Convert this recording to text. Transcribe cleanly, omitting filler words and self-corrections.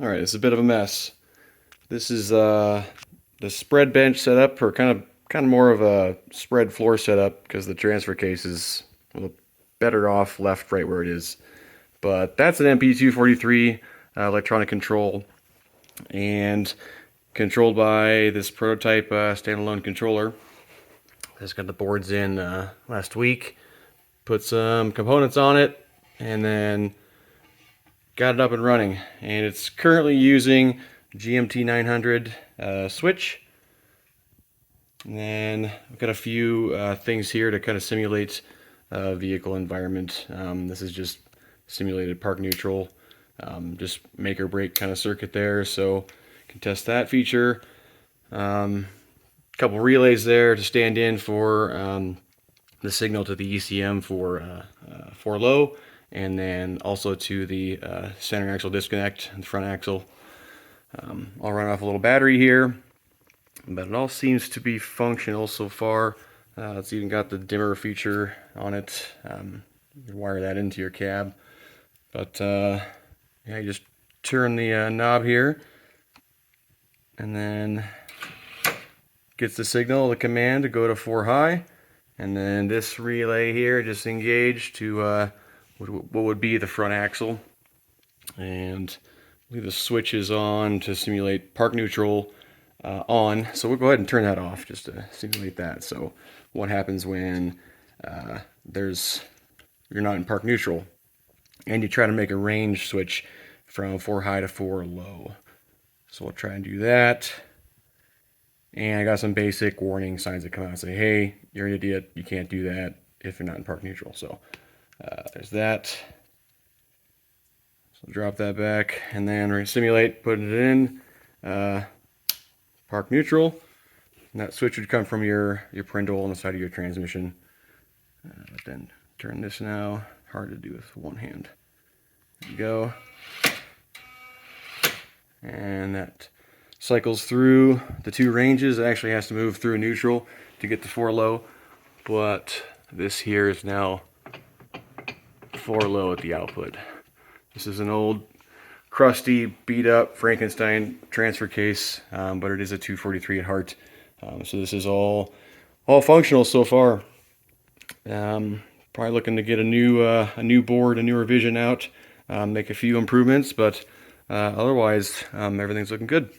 Alright, it's a bit of a mess. This is the spread bench setup, or kind of more of a spread floor setup, because the transfer case is a little better off left right where it is. But that's an NP243 electronic control, and controlled by this prototype standalone controller. I just got the boards in last week, put some components on it, and then got it up and running. And it's currently using GMT 900 switch. And then I've got a few things here to kind of simulate vehicle environment. This is just simulated park neutral, just make or break kind of circuit there, so you can test that feature. Couple relays there to stand in for the signal to the ECM for low, and then also to the center axle disconnect and front axle. I'll run off a little battery here, but it all seems to be functional so far. It's even got the dimmer feature on it. You can wire that into your cab. But yeah, you just turn the knob here, and then gets the signal, the command to go to 4 high, and then this relay here just engaged to what would be the front axle, and leave the switches on to simulate park neutral on. So we'll go ahead and turn that off just to simulate that. So what happens when you're not in park neutral and you try to make a range switch from 4 high to 4 low. So we'll try and do that. And I got some basic warning signs that come out and say, hey, you're an idiot, you can't do that if you're not in park neutral. So there's that. So drop that back, and then we're going to simulate putting it in park neutral. And that switch would come from your prindle on the side of your transmission. But then turn this now. Hard to do with one hand. There you go. And that cycles through the 2 ranges. It actually has to move through neutral to get to 4 low, but this here is now 4 low at the output. This is an old, crusty, beat up Frankenstein transfer case, but it is a 243 at heart. So this is all functional so far. Probably looking to get a new board, a new revision out, make a few improvements, but otherwise everything's looking good.